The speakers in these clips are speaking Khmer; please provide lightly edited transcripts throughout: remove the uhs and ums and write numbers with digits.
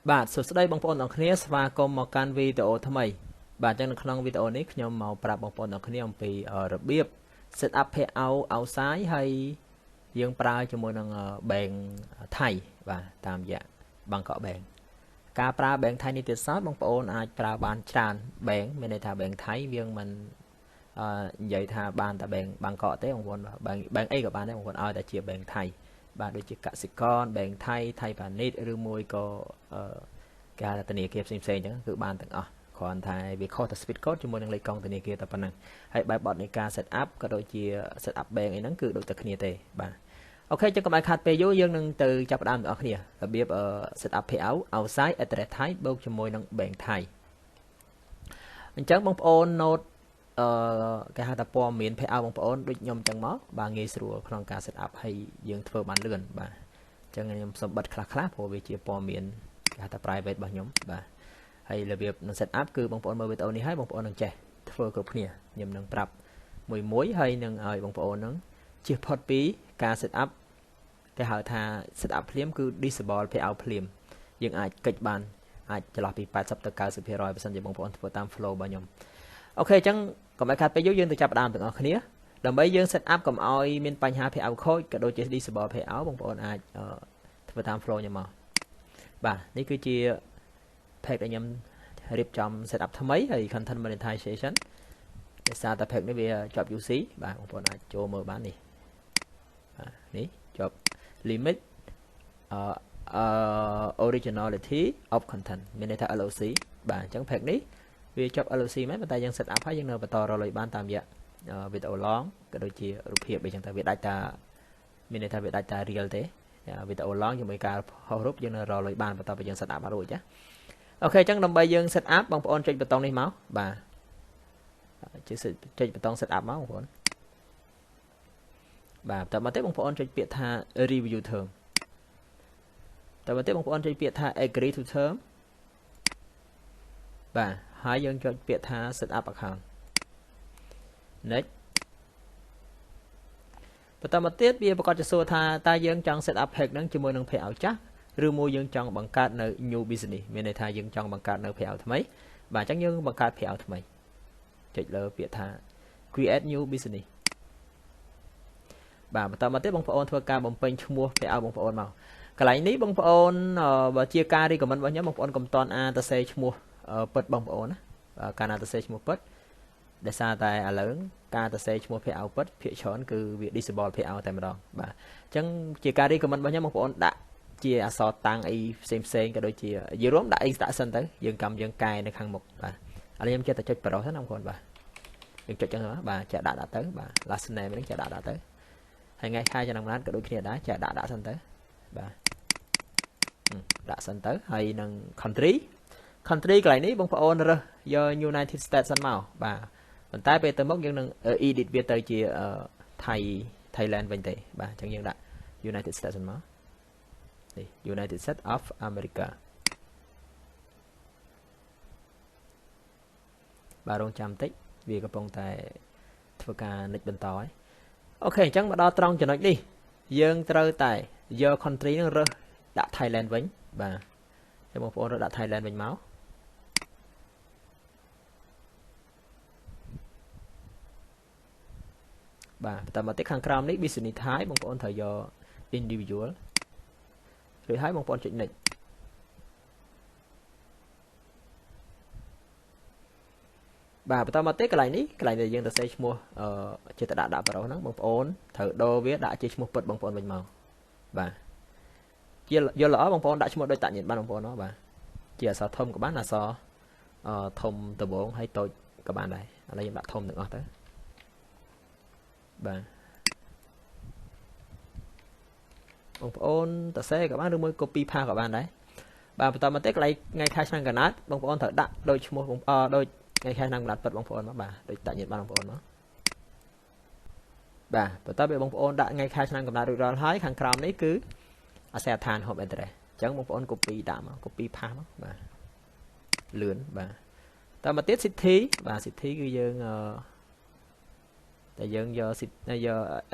បាទសួស្តីបងប្អូនទាំងគ្នាស្វាគមន៍មកកាន់វីដេអូថ្មីបាទអញ្ចឹងនៅក្នុងវីដេអូនេះខ្ញុំមកប្រាប់បងប្អូនទាំងគ្នាអំពីរបៀប set up payout outside ហើយយើងប្រើជាមួយនឹង bank ថៃបាទតាមរយៈ Bangkok Bank ការប្រើ bank ថៃនេះទៀតសោតបងប្អូនអាចប្រើបានច្រើន bank មានន័យថា bank ថៃយើងមិននិយាយថាបានតែ bank Bangkok ទេបងប្អូន bank អីក៏បានដែរបងប្អូនឲ្យតែជា bank ថៃបាទដូចជាកសិករ bank ថៃថៃប៉ានីតឬមួយក៏ការធនាគារផ្សេងៗអញ្ចឹងគឺបានទាំងអស់គ្រាន់តែវាខុសតែ speed code ជាមួយនឹងលេខកង់ធនាគារតែប៉ុណ្ណឹងហើយបែបបទនៃការ set up ក៏ដូចជា set up bank អីហ្នឹងគឺដូចតែគ្នាទេបាទអូខេចឹងកុំឲ្យខាតពេលយូរយើងនឹងទៅចាប់ផ្ដើមទាំងអស់គ្នារបៀប set up payout outside address ថៃបូកជាមួយនឹង bank ថៃអញ្ចឹងបងប្អូន note គេហៅថាព័ត៌មាន payout បងប្អូនដូចខ្ញុំអញ្ចឹងមកបាទងាយស្រួលក្នុងការ set up ហើយយើងធ្វើបានលឿនបាទអញ្ចឹងខ្ញុំសូមបិទខ្លះព្រោះវាជាព័ត៌មានគេហៅថា private របស់ខ្ញុំបាទហើយរបៀបនឹង set up គឺបងប្អូនមើលវីដេអូនេះហើយបងប្អូននឹងចេះធ្វើគ្រប់គ្នាខ្ញុំនឹងប្រាប់មួយហើយនឹងឲ្យបងប្អូននឹងជៀសផុតពីការ set up គេហៅថា set up ភ្លាមគឺ disable payout ភ្លាមយើងអាចកិច្ចបានអាចចន្លោះពី80ទៅ90%បើសិនជាបងប្អូនធ្វើតាម flow របស់ខ្ញុំអូខេអញ្ចឹងកុំឲ្យខាតពេលយូរយើងទៅចាប់ផ្ដើមទាំងអស់គ្នាដើម្បីយើង set up កុំឲ្យមានបញ្ហា payout ខូចក៏ដូចជា disable payout បងប្អូនអាចធ្វើតាម flow ខ្ញុំមកបាទនេះគឺជា pack ដែលខ្ញុំរៀបចំ set up ថ្មីហើយ content monetization ដោយសារតែ pack នេះវាជាប់ UC បាទបងប្អូនអាចចូលមើលបាននេះបាទនេះជាប់ limit originality of content មានន័យថា LOC បាទអញ្ចឹង pack នេះវាជាប់ LOC មែនប៉ុន្តែយើង set up ហើយយើងនៅបន្តរលុយបានតាមរយៈវីដេអូ long ក៏ដូចជារូបភាពអីចឹងតែវាដាច់តាមានន័យថាវាដាច់តា real ទេវីដេអូ long ជាមួយការហោះរូបយើងនៅរលុយបានបន្ទាប់ពីយើង set up បានរួចណាអូខេអញ្ចឹងដើម្បីយើង set up បងប្អូនចុចប៊ូតុងនេះមកបាទចុចប៊ូតុង set up មកបងប្អូនបាទតើមកទេបងប្អូនចុចពាក្យថា review term តើមកទេបងប្អូនចុចពាក្យថា agree to term បាទហើយយើងចុចពាក្យថា set up account next បន្តមកទៀតវាប្រកាសជាសួរថាតើយើងចង់ set up pack ហ្នឹងជាមួយនឹង payout ចាស់ឬមួយយើងចង់បង្កើតនៅ new business មានន័យថាយើងចង់បង្កើតនៅ payout ថ្មីបាទអញ្ចឹងយើងបង្កើត payout ថ្មីចុចលើពាក្យថា create new business បាទបន្តមកទៀតបងប្អូនធ្វើការបំពេញឈ្មោះ payout បងប្អូនមកកន្លែងនេះបងប្អូនបើជាការ recommend របស់ខ្ញុំបងប្អូនកុំតន់ទៅសេឈ្មោះពិតបងប្អូនណាការណាទៅសេឈ្មោះពិតដោយសារតែឥឡូវការទៅសេឈ្មោះ payout ពិតភាគច្រើនគឺវា disable payout តែម្ដងបាទអញ្ចឹងជាការ recommend របស់ខ្ញុំបងប្អូនដាក់ជាអក្សរតាំងអីផ្សេងក៏ដូចជាយល់រួមដាក់អីដាក់សិនទៅយើងកែនៅខាងមុខបាទឥឡូវខ្ញុំចេះតែចុចប្រុសហ្នឹងបងប្អូនបាទយើងចុចចឹងបាទចាក់ដាក់ទៅបាទ last name ហ្នឹងចាក់ដាក់ទៅហើយថ្ងៃខែឆ្នាំក៏ដូចគ្នាដែរចាក់ដាក់សិនទៅបាទដាក់សិនទៅហើយនឹង country កន្លែងនេះបងប្អូនរើសយក United States សិនមកបាទប៉ុន្តែពេលទៅមុខយើងនឹង edit វាទៅជា Thailand វិញទេបាទអញ្ចឹងយើងដាក់ United States សិនមកនេះ United States of America បាទរងចាំតិចវាកំពុងតែធ្វើការនិចបន្តហើយអូខេអញ្ចឹងមកដល់ត្រង់ចំណុចនេះយើងត្រូវតែយក country នឹងរើសដាក់ Thailand វិញបាទចឹងបងប្អូនរើសដាក់ Thailand វិញមកបាទបន្តមកទៀតខាងក្រោមនេះ business type បងប្អូនត្រូវយក individual រួចហើយបងប្អូនចុច next បាទបន្តមកទៀតកន្លែងនេះកន្លែងដែលយើងទៅសេឈ្មោះចិត្តដាក់ប្រុសហ្នឹងបងប្អូនត្រូវដូរវាដាក់ជាឈ្មោះពិតបងប្អូនវិញមកបាទយល់ល្អបងប្អូនដាក់ឈ្មោះដូចតាក់ញៀនបានបងប្អូនបាទជាអក្សរធំក៏បានអក្សរធំដំបូងហើយតូចក៏បានដែរឥឡូវខ្ញុំដាក់ធំទាំងអស់ទៅបាទបងប្អូនតសេក៏បានឬមួយ copy paste ក៏បានដែរបាទបន្តមកទៀតកន្លែងថ្ងៃខែឆ្នាំកណាត់បងប្អូនត្រូវដាក់ដូចឈ្មោះដូចថ្ងៃខែឆ្នាំកណាត់ពិតបងប្អូនមកបាទដូចតាក់ញៀនបានបងប្អូនមកបាទបន្ទាប់ពីបងប្អូនដាក់ថ្ងៃខែឆ្នាំកំណើតរួចរាល់ហើយខាងក្រោមនេះគឺអាសយដ្ឋាន home address អញ្ចឹងបងប្អូន copy ដាក់មក copy paste មកបាទលឿនបាទតទៅមកទៀត city បាទ city គឺយើងតែយើងយក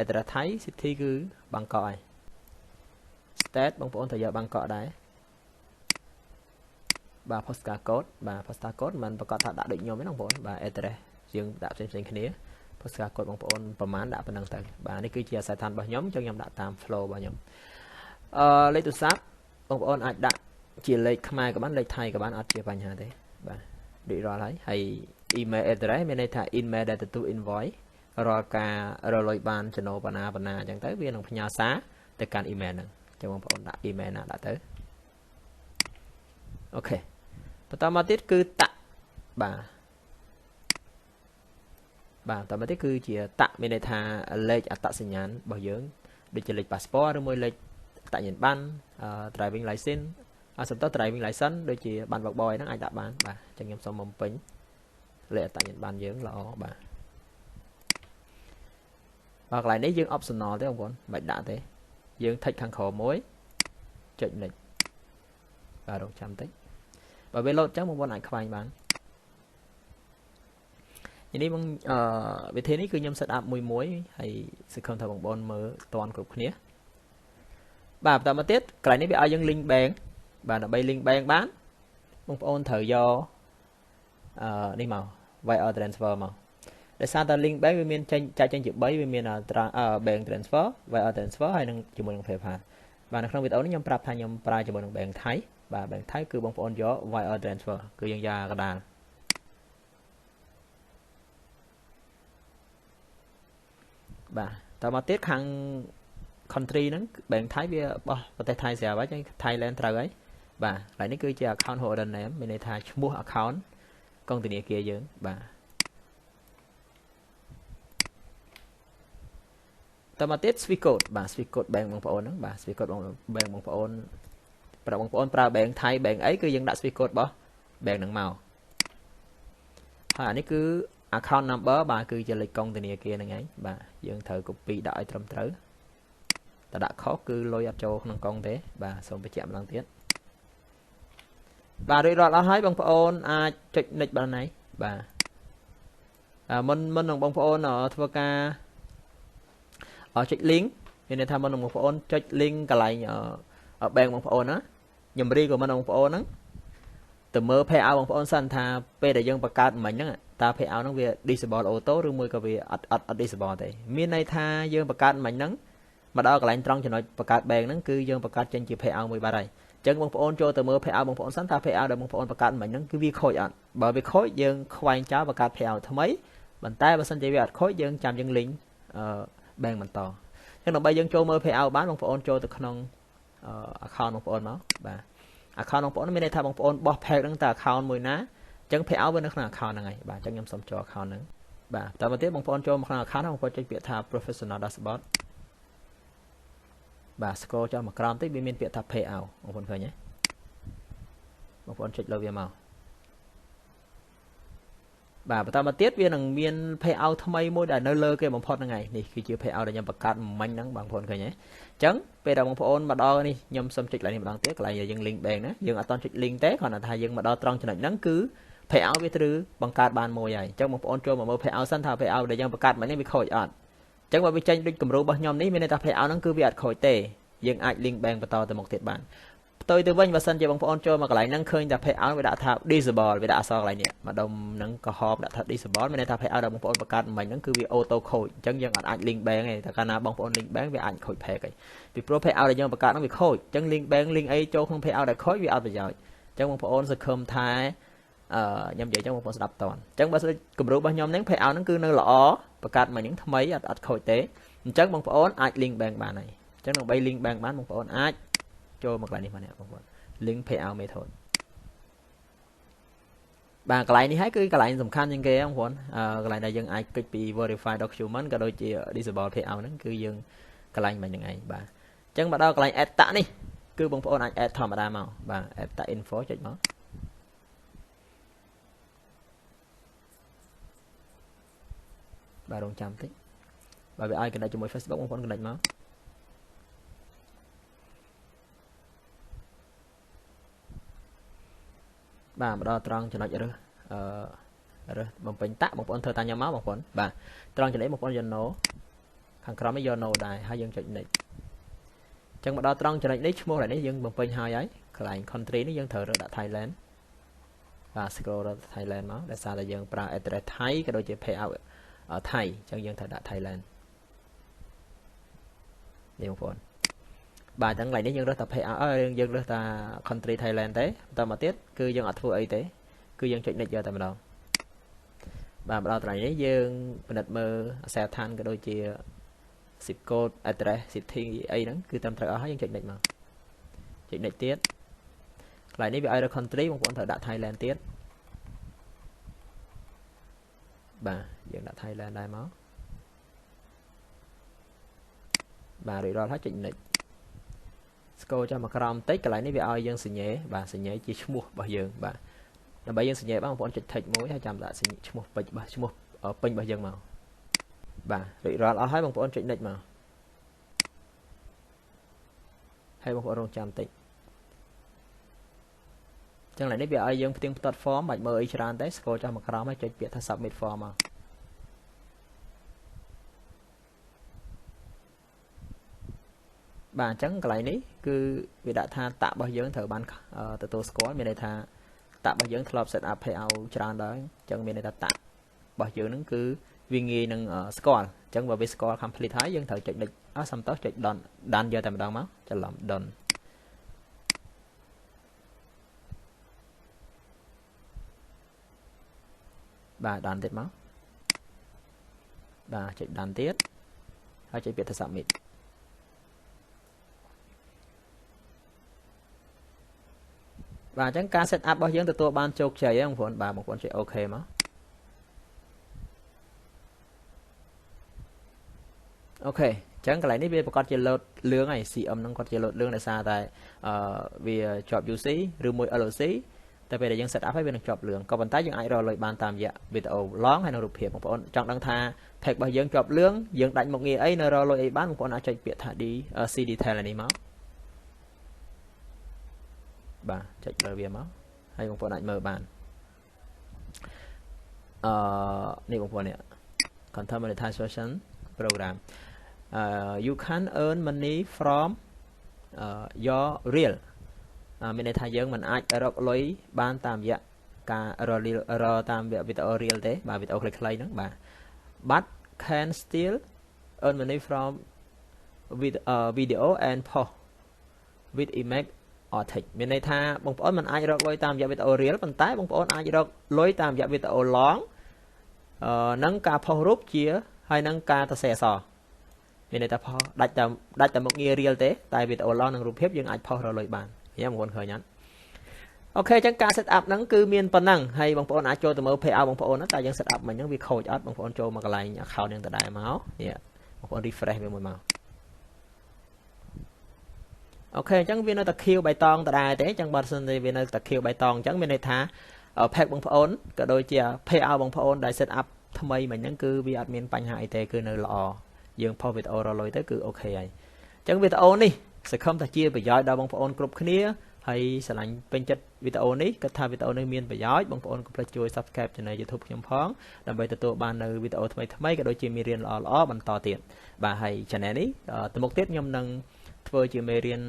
address ថៃ city គឺបាងកកហើយ state បងប្អូនត្រូវយកបាងកកដែរ បាទ postcard code បាទ postcard code មិនប្រកាសថាដាក់ដូចខ្ញុំទេបងប្អូនបាទ address យើងដាក់ផ្សេងគ្នា postcard code បងប្អូនប្រហែលដាក់ប៉ុណ្ណឹងទៅបាទនេះគឺជាអាសយដ្ឋានរបស់ខ្ញុំចឹងខ្ញុំដាក់តាម flow របស់ខ្ញុំលេខទូរស័ព្ទបងប្អូនអាចដាក់ជាលេខខ្មែរក៏បានលេខថៃក៏បានអត់ជាបញ្ហាទេបាទដូចរាល់ហើយ email address មានន័យថា email ដែលទទួល invoice រាល់ការរលុយបានចំណូលបណ្ណាអញ្ចឹងទៅវានឹងផ្ញើសារទៅកាន់ email ហ្នឹងអញ្ចឹងបងប្អូនដាក់ email ណាដាក់ទៅអូខេបន្តមកទៀតគឺតាក់បាទបន្តមកទៀតគឺជាតាក់មានន័យថាលេខអត្តសញ្ញាណរបស់យើងដូចជាលេខ passport ឬមួយលេខអត្តសញ្ញាណប័ណ្ណdriving license សំដៅ driving license ដូចជាប័ណ្ណបើកបរហ្នឹងអាចដាក់បានបាទអញ្ចឹងខ្ញុំសូមបំពេញលេខអត្តសញ្ញាណប័ណ្ណយើងល្អបាទកន្លែងនេះយើង optional ទេបងប្អូនមិនដាក់ទេយើង text ខាងក្រោមមួយចុច next បាទរងចាំតិចបើវា load ចឹងបងប្អូនអាចខ្វែងបាននេះបងវិធីនេះគឺខ្ញុំ set up មួយហើយសង្ឃឹមថាបងប្អូនមើលតន់គ្រប់គ្នាបាទបន្តមកទៀតកន្លែងនេះវាឲ្យយើង link bank បាទដើម្បី link bank បានបងប្អូនត្រូវយកនេះមក wire transfer មកដោយសារតែ link bank វាមានចែកចេញជា3វាមាន bank transfer wire transfer ហើយនឹងជាមួយនឹង PayPal បាទនៅក្នុងវីដេអូនេះខ្ញុំប្រាប់ថាខ្ញុំប្រើជាមួយនឹង bank ថៃបាទ bank ថៃគឺបងប្អូនយក wire transfer គឺយើងយកកណ្ដាលបាទតមកទៀតខាង country ហ្នឹង bank ថៃវាបោះប្រទេសថៃស្រាប់ហើយចឹង Thailand ត្រូវហើយបាទកន្លែងនេះគឺជា account holder name មានន័យថាឈ្មោះ account កងធនាគារយើងបាទតមកទៀត Swift code បាទ Swift code bank បងប្អូនហ្នឹងបាទ Swift code bank បងប្អូនប្រើបងប្អូនប្រើ bank ថៃ bank អីគឺយើងដាក់ Swift code របស់ bank ហ្នឹងមកហើយអានេះគឺ account number បាទគឺជាលេខកងធនាគារហ្នឹងឯងបាទយើងត្រូវ copy ដាក់ឲ្យត្រឹមត្រូវតែដាក់ខុសគឺលុយអត់ចូលក្នុងកងទេបាទសូមបញ្ជាក់ម្ដងទៀតបាទរួចរាល់អស់ហើយបងប្អូនអាចចុច next បានហើយបាទមុននឹងបងប្អូនធ្វើការចុច link មានន័យថាមុននឹងបងប្អូនចុច link កន្លែងbank បងប្អូនណាខ្ញុំរីក៏មិនបងប្អូនហ្នឹងទៅមើល payout បងប្អូនសិនថាពេលដែលយើងបង្កើតមិញហ្នឹងតើ payout ហ្នឹងវា disable auto ឬមួយក៏វាអត់ disable ទេមានន័យថាយើងបង្កើតមិញហ្នឹងមកដល់កន្លែងត្រង់ចំណុចបង្កើត bank ហ្នឹងគឺយើងបង្កើតចេញជា payout មួយបាត់ហើយអញ្ចឹងបងប្អូនចូលទៅមើល payout បងប្អូនសិនថា payout ដែលបងប្អូនបង្កើតមិញហ្នឹងគឺវាខូចអត់បើវាខូចយើងខ្វែងចោលបង្កើត payout ថ្មីប៉ុន្តែបើសិនជាវាអត់ខូចយើងចាំយើង link bank បន្តអញ្ចឹងដើម្បីយើងចូលមើល payout បានបងប្អូនចូលទៅក្នុង account បងប្អូនមកបាទ account បងប្អូនមានន័យថាបងប្អូនបោះ pack ហ្នឹងទៅ account មួយណាអញ្ចឹង payout វានៅក្នុង account ហ្នឹងហើយបាទអញ្ចឹងខ្ញុំសុំចូល account ហ្នឹងបាទតទៅទៀតបងប្អូនចូលមកក្នុង account ហ្នឹងបងប្អូនចុចពាក្យថា professional dashboard បាទ scroll ចុះមកក្រោមតិចវាមានពាក្យថា payout បងប្អូនឃើញទេបងប្អូនចុចលើវាមកបាទបន្តមកទៀតវានឹងមាន payout ថ្មីមួយដែលនៅលើគេបំផុតហ្នឹងហើយនេះគឺជា payout ដែលខ្ញុំបង្កើតមិញហ្នឹងបងប្អូនឃើញទេអញ្ចឹងពេលដែលបងប្អូនមកដល់នេះខ្ញុំសូមចុចឡើងនេះម្ដងទៀតកន្លែងយើង link bank ណាយើងអត់តន់ចុច link ទេគ្រាន់តែថាយើងមកដល់ត្រង់ចំណុចហ្នឹងគឺ payout វាត្រូវបង្កើតបានមួយហើយអញ្ចឹងបងប្អូនចូលមកមើល payout សិនថា payout ដែលយើងបង្កើតមិញនេះវាខូចអត់អញ្ចឹងបើវាចេញដូចគំរូរបស់ខ្ញុំនេះមានន័យថា payout ហ្នឹងគឺវាអត់ខូចទេយើងអាច link bank បន្តទៅមុខទៀតបានផ្ទុយទៅវិញបើសិនជាបងប្អូនចូលមកកន្លែងហ្នឹងឃើញតែ payout វាដាក់ថា disable វាដាក់អក្សរកន្លែងនេះម្ដុំហ្នឹងក៏ហបដាក់ថា disable មានន័យថា payout ដែលបងប្អូនបង្កើតមិញហ្នឹងគឺវា auto ខូចអញ្ចឹងយើងអាច link bank ទេតែកាលណាបងប្អូន link bank វាអាចខូច pack ហើយពីព្រោះ payout ដែលយើងបង្កើតហ្នឹងវាខូចអញ្ចឹង link bank link អីចូលក្នុង payout ដែលខូចវាអត់ប្រយោជន៍អញ្ចឹងបងប្អូនសង្ឃឹមថាខ្ញុំនិយាយអញ្ចឹងបងប្អូនស្ដាប់តន់អញ្ចឹងបើសិនគំរូរបស់ខ្ញុំហ្នឹង payout ហ្នឹងគឺនៅល្អបង្កើតមិញហ្នឹងថ្មីអត់ខូចទេអញ្ចឹងបងប្អូនអាច link bank បានហើយអញ្ចឹងដើម្បី link bank បានបងប្អូនអាចចូលមកកន្លែងនេះមកនេះបងប្អូន link payout method បាទកន្លែងនេះហើយគឺកន្លែងសំខាន់ជាងគេបងប្អូនកន្លែងដែលយើងអាចគិតពី verify document ក៏ដូចជា disable payout ហ្នឹងគឺយើងកន្លែងមិញហ្នឹងឯងបាទអញ្ចឹងមកដល់កន្លែង add តាក់នេះគឺបងប្អូនអាច add ធម្មតាមកបាទ add តាក់ info ចុចមកបាទរងចាំតិចបើវាឲ្យ connect ជាមួយ Facebook បងប្អូន connect មកបាទមកដល់ត្រង់ចំណុចរើសរើសបំពេញតាក់បងប្អូនធ្វើតាមខ្ញុំមកបងប្អូនបាទត្រង់ចំណុចបងប្អូនយក no ខាងក្រោមនេះយក no ដែរហើយយើងចុច next អញ្ចឹងមកដល់ត្រង់ចំណុចនេះឈ្មោះនេះយើងបំពេញហើយកន្លែង country នេះយើងត្រូវរើសដាក់ Thailand បាទ scroll ដល់ Thailand មកដោយសារតែយើងប្រើ address ថៃក៏ដូចជា payout ថៃអញ្ចឹងយើងត្រូវដាក់ Thailand នេះបងប្អូនបាទអញ្ចឹងឡើយនេះយើងរើសតែ payout យើងរើសតែ country Thailand ទេបន្តមកទៀតគឺយើងអត់ធ្វើអីទេគឺយើងចុច next យកតែម្ដងបាទមកដល់ត្រង់នេះយើងពិនិត្យមើលអាសយដ្ឋានក៏ដូចជា zip code address city អីហ្នឹងគឺត្រឹមត្រូវអស់ហើយយើងចុច next មកចុច next ទៀតកន្លែងនេះវាឲ្យរើស country បងប្អូនត្រូវដាក់ Thailand ទៀតបាទយើងដាក់ Thailand ដែរមកបាទរួចរាល់ហើយចុច next scroll ចុះមកក្រោមបន្តិចកន្លែងនេះវាឲ្យយើងសញ្ញេបាទសញ្ញេជាឈ្មោះរបស់យើងបាទដើម្បីយើងសញ្ញេបងប្អូនចុច text មួយហើយចាំដាក់ឈ្មោះពេញរបស់ឈ្មោះពេញរបស់យើងមកបាទរួចរាល់អស់ហើយបងប្អូនចុច next មកហើយបងប្អូនរងចាំបន្តិចចឹងឡើយនេះវាឲ្យយើងផ្ទៀងផ្ទាត់ form បាច់មើលអីច្រើនទេ scroll ចុះមកក្រោមហើយចុចពាក្យថា submit form មកបាទអញ្ចឹងកន្លែងនេះគឺវាដាក់ថាតាក់របស់យើងត្រូវបានទទួលស្គាល់មានន័យថាតាក់របស់យើងធ្លាប់ set up payout ច្រើនដែរអញ្ចឹងមានន័យថាតាក់របស់យើងហ្នឹងគឺវាងាយនឹងស្គាល់អញ្ចឹងបើវាស្គាល់ complete ហើយយើងត្រូវចុច next សំតោះចុច done យកតែម្ដងមកច្រឡំ done បាទ done ទៀតមកបាទចុច done ទៀតហើយចុចពាក្យថា submitបាទអញ្ចឹងការ set up របស់យើងទទួលបានជោគជ័យបងប្អូនបាទបងប្អូនចុច OK មកអូខេអញ្ចឹងកន្លែងនេះវាប្រកាសជា load លឿងហើយ CM ហ្នឹងគាត់ជា load លឿងដោយសារតែវាជាប់ UC ឬមួយ LOC តែពេលដែលយើង set up ហើយវានឹងជាប់លឿងក៏ប៉ុន្តែយើងអាចរកលុយបានតាមរយៈ video long ហើយនឹងរូបភាពបងប្អូនចង់ដឹងថា page របស់យើងជាប់លឿងយើងដាច់មុខងារអីនៅរកលុយអីបានបងប្អូនអាចចុចពាក្យថា C detail នេះមកបាទចុចលើវាមកហើយបងប្អូនអាចមើលបាននេះបងប្អូននេះ content monetization program you can earn money from your reel មានន័យថាយើងមិនអាចរកលុយបានតាមរយៈការរកតាមវីដេអូ reel ទេបាទវីដេអូខ្លីៗហ្នឹងបាទ but can still earn money from video and post with image or text មានន័យថាបងប្អូនមិនអាចរកលុយតាមរយៈវីដេអូ reel ប៉ុន្តែបងប្អូនអាចរកលុយតាមរយៈវីដេអូ long និងការ post រូបជាហើយនឹងការសរសេរអក្សរមានន័យថាដាច់តែមុខងារ reel ទេតែវីដេអូ long និងរូបភាពយើងអាច post រកលុយបានញ៉ាំបងប្អូនឃើញអត់អូខេអញ្ចឹងការ set up ហ្នឹងគឺមានប៉ុណ្ណឹងហើយបងប្អូនអាចចូលទៅមើល payout បងប្អូនតែយើង set up មិញហ្នឹងវាខូចអត់បងប្អូនចូលមកកន្លែង account យើងទៅដែរមកនេះបងប្អូន refresh វាមួយមកអូខេអញ្ចឹងវានៅតែខៀវបៃតងដដែលទេអញ្ចឹងបើសិនជាវានៅតែខៀវបៃតងអញ្ចឹងមានន័យថា pack បងប្អូនក៏ដូចជា payout បងប្អូនដែល set up ថ្មីមិញហ្នឹងគឺវាអត់មានបញ្ហាអីទេគឺនៅល្អយើង post វីដេអូរកលុយទៅគឺអូខេហើយអញ្ចឹងវីដេអូនេះសង្ឃឹមថាជាប្រយោជន៍ដល់បងប្អូនគ្រប់គ្នាហើយស្រឡាញ់ពេញចិត្តវីដេអូនេះគាត់ថាវីដេអូនេះមានប្រយោជន៍បងប្អូនកុំភ្លេចជួយ Subscribe Channel YouTube ខ្ញុំផងដើម្បីទទួលបាននៅវីដេអូថ្មីៗក៏ដូចជាមេរៀនល្អៗបន្តទៀតបាទហើយ Channel នេះទៅមុខទៀតខ្ញុំនឹងធ្វើជាមេរៀន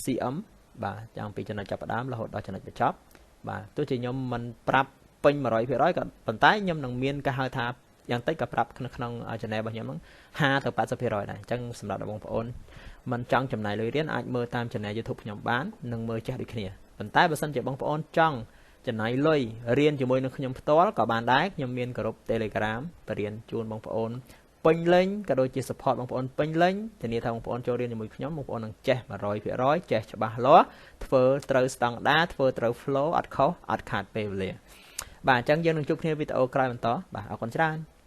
CM បាទចាំពីចំណុចចាប់ផ្ដើមរហូតដល់ចំណុចបញ្ចប់បាទទោះជាខ្ញុំមិនប្រាប់ពេញ 100% ក៏ប៉ុន្តែខ្ញុំនឹងមានការហៅថាយ៉ាងតិចក៏ប្រាប់ក្នុង channel របស់ខ្ញុំហ្នឹង 50 ទៅ 80% ដែរអញ្ចឹងសម្រាប់បងប្អូនមិនចង់ចំណាយលុយរៀនអាចមើលតាម channel YouTube ខ្ញុំបាននិងមើលចេះដូចគ្នាប៉ុន្តែបើសិនជាបងប្អូនចង់ចំណាយលុយរៀនជាមួយនឹងខ្ញុំផ្ទាល់ក៏បានដែរខ្ញុំមានក្រុម Telegram បរៀនជូនបងប្អូនពេញលេញក៏ដូចជា support បងប្អូនពេញលេញធានាថាបងប្អូនចូលរៀនជាមួយខ្ញុំបងប្អូននឹងចេះ 100%ចេះច្បាស់លាស់ធ្វើត្រូវស្តង់ដារធ្វើត្រូវ flow អត់ខុសអត់ខាតពេលវេលាបាទអញ្ចឹងយើងនឹងជួបគ្នាវីដេអូក្រោយបន្តបាទអរគុណច្រើន